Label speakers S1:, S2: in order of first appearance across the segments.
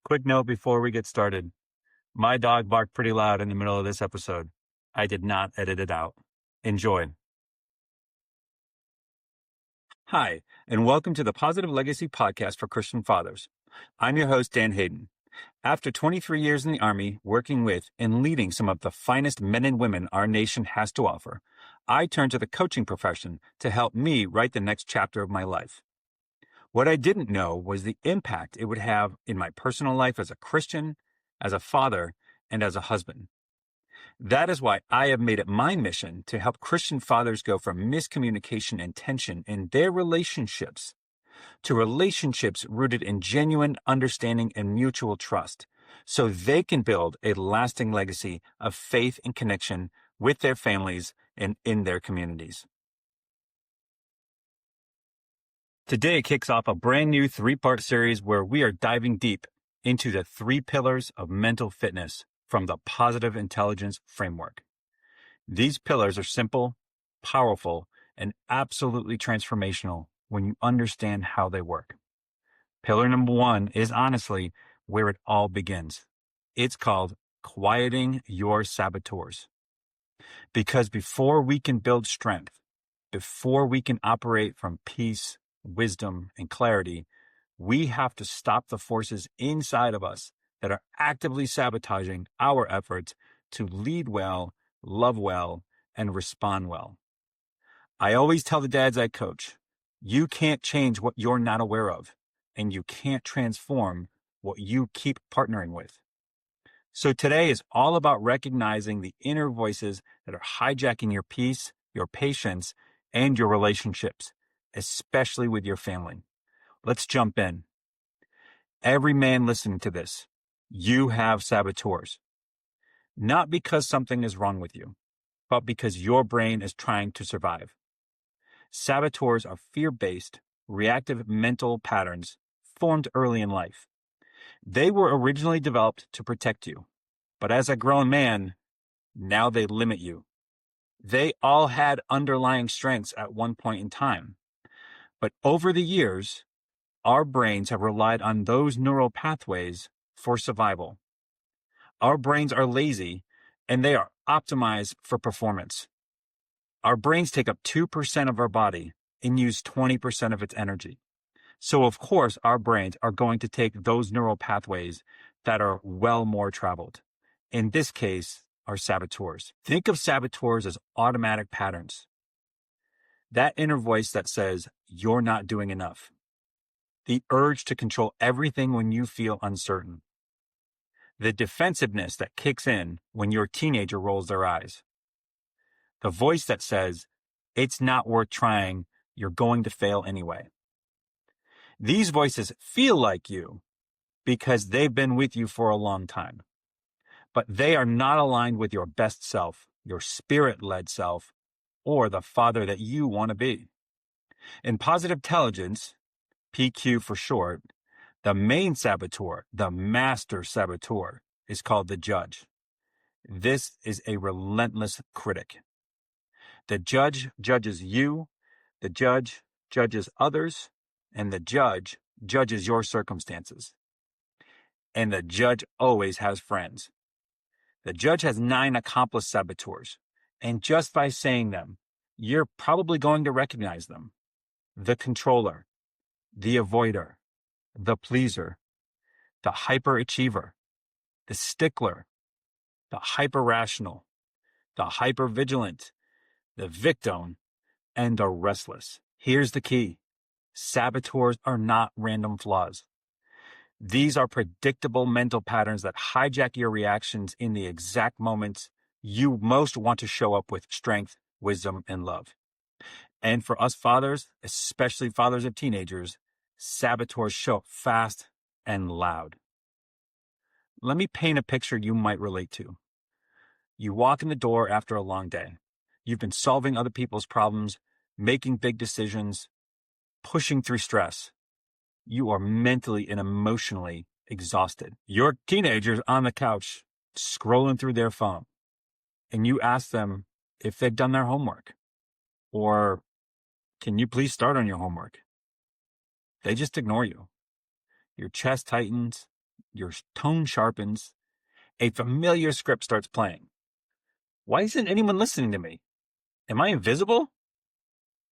S1: Quick note before we get started. My dog barked pretty loud in the middle of this episode. I did not edit it out. Enjoy. Hi, and welcome to the Positive Legacy Podcast for Christian Fathers. I'm your host, Dan Hayden. After 23 years in the Army, working with and leading some of the finest men and women our nation has to offer, I turned to the coaching profession to help me write the next chapter of my life. What I didn't know was the impact it would have in my personal life as a Christian, as a father, and as a husband. That is why I have made it my mission to help Christian fathers go from miscommunication and tension in their relationships to relationships rooted in genuine understanding and mutual trust, so they can build a lasting legacy of faith and connection with their families and in their communities. Today kicks off a brand new 3-part series where we are diving deep into the 3 pillars of mental fitness from the Positive Intelligence Framework. These pillars are simple, powerful, and absolutely transformational when you understand how they work. Pillar number 1 is honestly where it all begins. It's called quieting your saboteurs. Because before we can build strength, before we can operate from peace, wisdom, and clarity, we have to stop the forces inside of us that are actively sabotaging our efforts to lead well, love well, and respond well. I always tell the dads I coach, you can't change what you're not aware of, and you can't transform what you keep partnering with. So today is all about recognizing the inner voices that are hijacking your peace, your patience, and your relationships, especially with your family. Let's jump in. Every man listening to this, you have saboteurs. Not because something is wrong with you, but because your brain is trying to survive. Saboteurs are fear-based, reactive mental patterns formed early in life. They were originally developed to protect you, but as a grown man, now they limit you. They all had underlying strengths at one point in time, but over the years, our brains have relied on those neural pathways for survival. Our brains are lazy, and they are optimized for performance. Our brains take up 2% of our body and use 20% of its energy. So, of course, our brains are going to take those neural pathways that are well more traveled. In this case, are saboteurs. Think of saboteurs as automatic patterns. That inner voice that says, you're not doing enough. The urge to control everything when you feel uncertain. The defensiveness that kicks in when your teenager rolls their eyes. The voice that says, it's not worth trying, you're going to fail anyway. These voices feel like you because they've been with you for a long time, but they are not aligned with your best self, your spirit-led self, or the father that you want to be. In positive intelligence, PQ for short, the main saboteur, the master saboteur, is called the judge. This is a relentless critic. The judge judges you, the judge judges others, and the judge judges your circumstances. And the judge always has friends. The judge has 9 accomplice saboteurs, and just by saying them, you're probably going to recognize them. The controller, the avoider, the pleaser, the hyperachiever, the stickler, the hyper-rational, the hyper-vigilant, the victim, and the restless. Here's the key. Saboteurs are not random flaws. These are predictable mental patterns that hijack your reactions in the exact moments you most want to show up with strength, wisdom, and love. And for us fathers, especially fathers of teenagers, saboteurs show up fast and loud. Let me paint a picture you might relate to. You walk in the door after a long day. You've been solving other people's problems, making big decisions, pushing through stress. You are mentally and emotionally exhausted. Your teenager's on the couch, scrolling through their phone, and you ask them if they've done their homework, or can you please start on your homework? They just ignore you. Your chest tightens, your tone sharpens, a familiar script starts playing. Why isn't anyone listening to me? Am I invisible?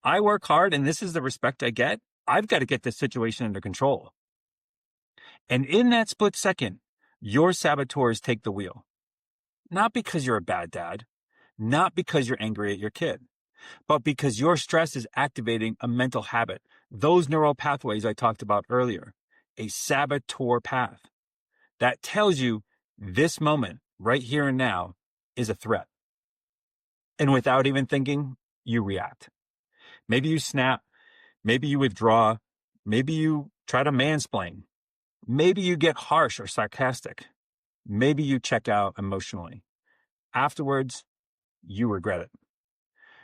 S1: I work hard and this is the respect I get? I've got to get this situation under control. And in that split second, your saboteurs take the wheel. Not because you're a bad dad, not because you're angry at your kid, but because your stress is activating a mental habit, those neural pathways I talked about earlier, a saboteur path that tells you this moment, right here and now, is a threat. And without even thinking, you react. Maybe you snap, maybe you withdraw, maybe you try to mansplain, maybe you get harsh or sarcastic, maybe you check out emotionally. Afterwards, you regret it.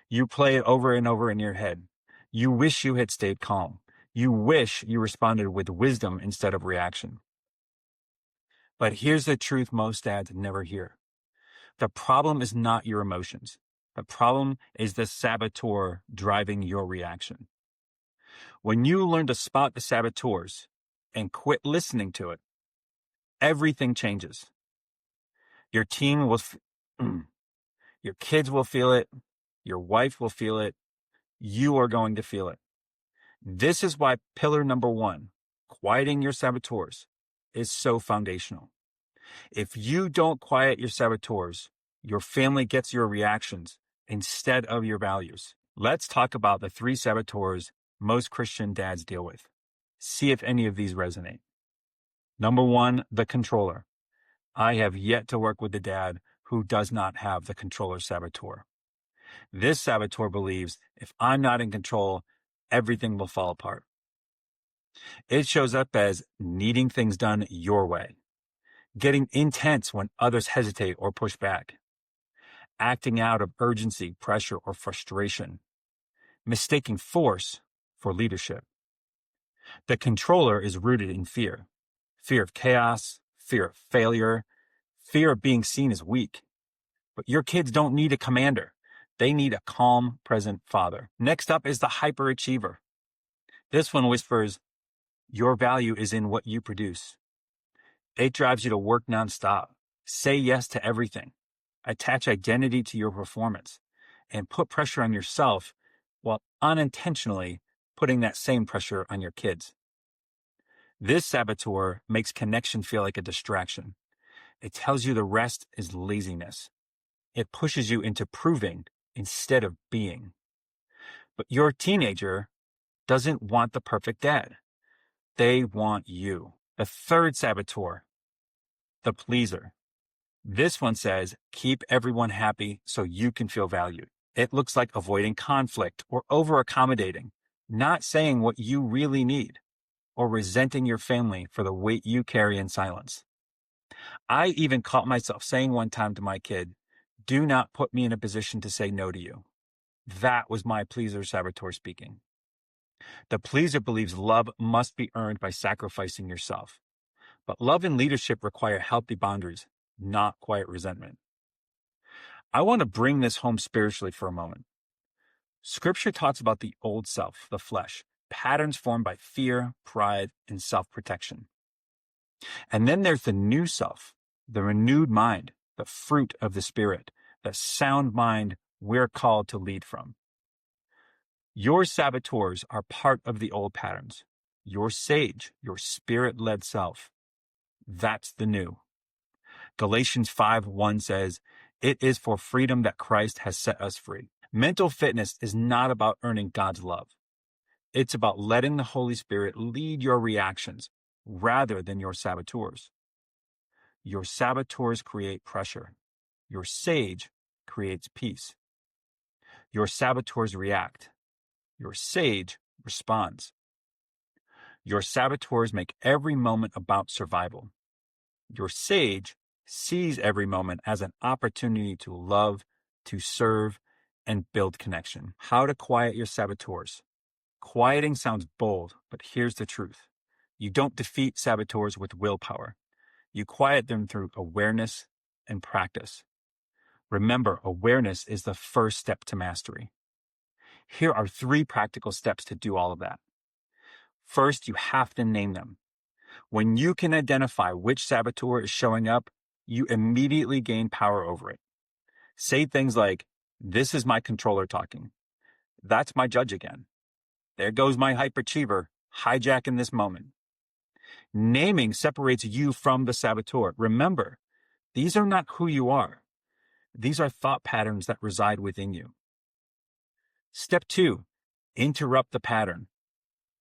S1: You play it over and over in your head. You wish you had stayed calm. You wish you responded with wisdom instead of reaction. But here's the truth most dads never hear. The problem is not your emotions. The problem is the saboteur driving your reaction. When you learn to spot the saboteurs and quit listening to it, everything changes. Your team will, your kids will feel it. Your wife will feel it. You are going to feel it. This is why pillar number 1, quieting your saboteurs, is so foundational. If you don't quiet your saboteurs, your family gets your reactions instead of your values. Let's talk about the 3 saboteurs most Christian dads deal with. See if any of these resonate. Number 1, the controller. I have yet to work with the dad who does not have the controller saboteur. This saboteur believes if I'm not in control, everything will fall apart. It shows up as needing things done your way, getting intense when others hesitate or push back, acting out of urgency, pressure, or frustration, mistaking force for leadership. The controller is rooted in fear of chaos, fear of failure, fear of being seen as weak. But your kids don't need a commander. They need a calm, present father. Next up is the hyperachiever. This one whispers, your value is in what you produce. It drives you to work nonstop, say yes to everything, attach identity to your performance, and put pressure on yourself while unintentionally putting that same pressure on your kids. This saboteur makes connection feel like a distraction. It tells you the rest is laziness. It pushes you into proving instead of being. But your teenager doesn't want the perfect dad. They want you. The third saboteur, the pleaser. This one says, keep everyone happy so you can feel valued. It looks like avoiding conflict or over-accommodating, not saying what you really need, or resenting your family for the weight you carry in silence. I even caught myself saying one time to my kid, do not put me in a position to say no to you. That was my pleaser saboteur speaking. The pleaser believes love must be earned by sacrificing yourself. But love and leadership require healthy boundaries, not quiet resentment. I want to bring this home spiritually for a moment. Scripture talks about the old self, the flesh, patterns formed by fear, pride, and self-protection. And then there's the new self, the renewed mind, the fruit of the Spirit, the sound mind we're called to lead from. Your saboteurs are part of the old patterns. Your sage, your spirit-led self. That's the new. Galatians 5:1 says, it is for freedom that Christ has set us free. Mental fitness is not about earning God's love. It's about letting the Holy Spirit lead your reactions rather than your saboteurs. Your saboteurs create pressure. Your sage creates peace. Your saboteurs react. Your sage responds. Your saboteurs make every moment about survival. Your sage sees every moment as an opportunity to love, to serve, and build connection. How to quiet your saboteurs. Quieting sounds bold, but here's the truth. You don't defeat saboteurs with willpower. You quiet them through awareness and practice. Remember, awareness is the first step to mastery. Here are 3 practical steps to do all of that. First, you have to name them. When you can identify which saboteur is showing up, you immediately gain power over it. Say things like, "This is my controller talking. That's my judge again. There goes my hyperachiever, hijacking this moment." Naming separates you from the saboteur. Remember, these are not who you are. These are thought patterns that reside within you. Step 2, interrupt the pattern.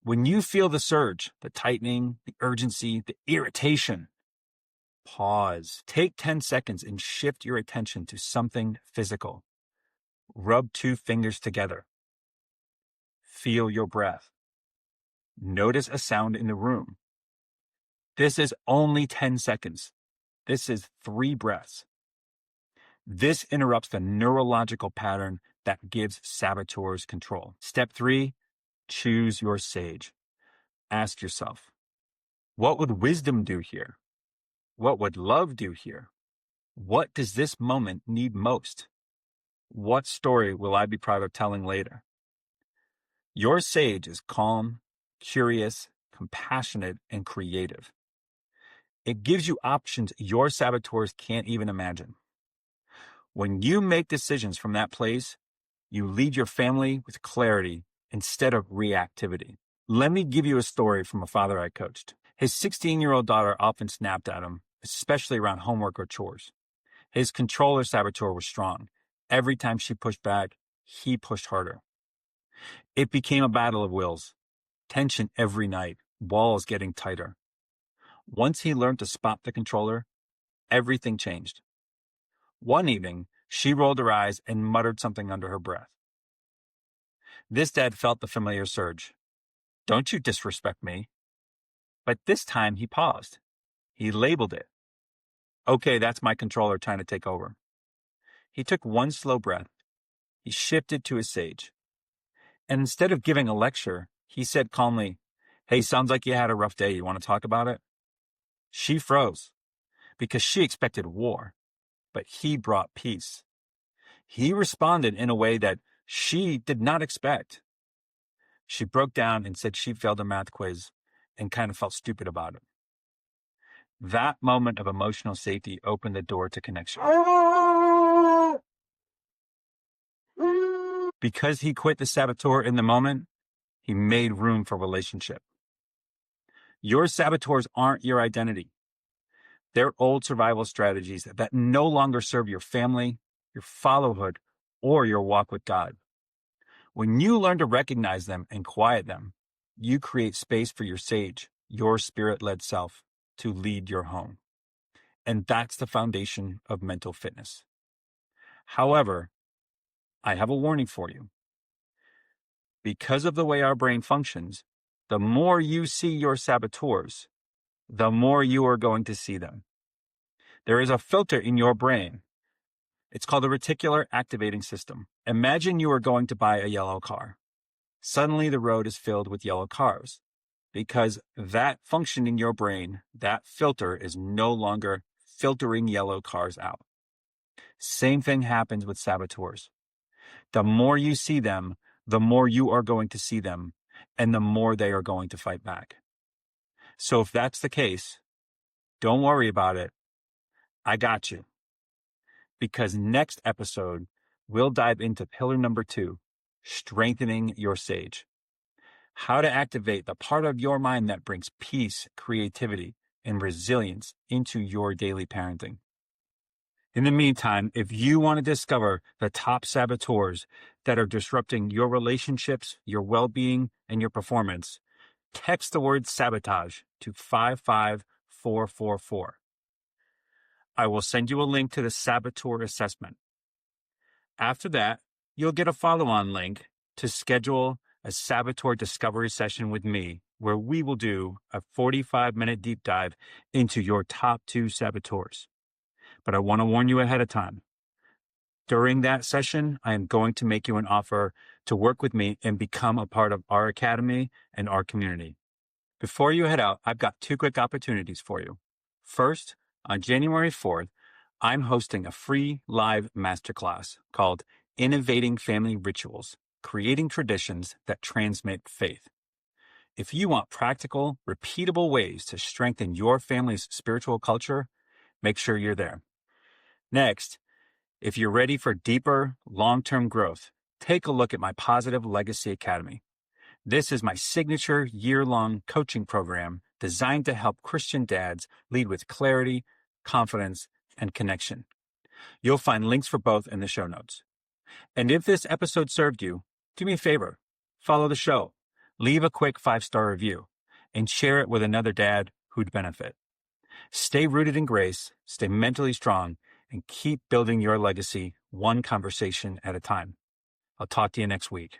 S1: When you feel the surge, the tightening, the urgency, the irritation, pause. Take 10 seconds and shift your attention to something physical. Rub 2 fingers together. Feel your breath. Notice a sound in the room. This is only 10 seconds. This is 3 breaths. This interrupts the neurological pattern that gives saboteurs control. Step 3, choose your sage. Ask yourself, what would wisdom do here? What would love do here? What does this moment need most? What story will I be proud of telling later? Your sage is calm, curious, compassionate, and creative. It gives you options your saboteurs can't even imagine. When you make decisions from that place, you lead your family with clarity instead of reactivity. Let me give you a story from a father I coached. His 16-year-old daughter often snapped at him, especially around homework or chores. His controller saboteur was strong. Every time she pushed back, he pushed harder. It became a battle of wills. Tension every night, walls getting tighter. Once he learned to spot the controller, everything changed. One evening, she rolled her eyes and muttered something under her breath. This dad felt the familiar surge. "Don't you disrespect me." But this time he paused. He labeled it. "Okay, that's my controller trying to take over." He took one slow breath. He shifted to his sage. And instead of giving a lecture, he said calmly, "Hey, sounds like you had a rough day. You want to talk about it?" She froze because she expected war, but he brought peace. He responded in a way that she did not expect. She broke down and said she failed a math quiz and kind of felt stupid about it. That moment of emotional safety opened the door to connection. Because he quit the saboteur in the moment, he made room for relationship. Your saboteurs aren't your identity. They're old survival strategies that no longer serve your family, your followerhood, or your walk with God. When you learn to recognize them and quiet them, you create space for your sage, your spirit-led self, to lead your home. And that's the foundation of mental fitness. However, I have a warning for you. Because of the way our brain functions, the more you see your saboteurs, the more you are going to see them. There is a filter in your brain. It's called the reticular activating system. Imagine you are going to buy a yellow car. Suddenly the road is filled with yellow cars because that function in your brain, that filter is no longer filtering yellow cars out. Same thing happens with saboteurs. The more you see them, the more you are going to see them, and the more they are going to fight back. So if that's the case, don't worry about it. I got you. Because next episode, we'll dive into pillar number 2, strengthening your sage. How to activate the part of your mind that brings peace, creativity, and resilience into your daily parenting. In the meantime, if you want to discover the top saboteurs that are disrupting your relationships, your well-being, and your performance, text the word sabotage to 55444. I will send you a link to the saboteur assessment. After that, you'll get a follow-on link to schedule a saboteur discovery session with me, where we will do a 45-minute deep dive into your top 2 saboteurs. But I want to warn you ahead of time. During that session, I am going to make you an offer to work with me and become a part of our academy and our community. Before you head out, I've got 2 quick opportunities for you. First, on January 4th, I'm hosting a free live masterclass called Innovating Family Rituals, Creating Traditions that Transmit Faith. If you want practical, repeatable ways to strengthen your family's spiritual culture, make sure you're there. Next, if you're ready for deeper, long-term growth, take a look at my Positive Legacy Academy. This is my signature year-long coaching program designed to help Christian dads lead with clarity, confidence, and connection. You'll find links for both in the show notes. And if this episode served you, do me a favor, follow the show, leave a quick 5-star review, and share it with another dad who'd benefit. Stay rooted in grace, stay mentally strong, and keep building your legacy one conversation at a time. I'll talk to you next week.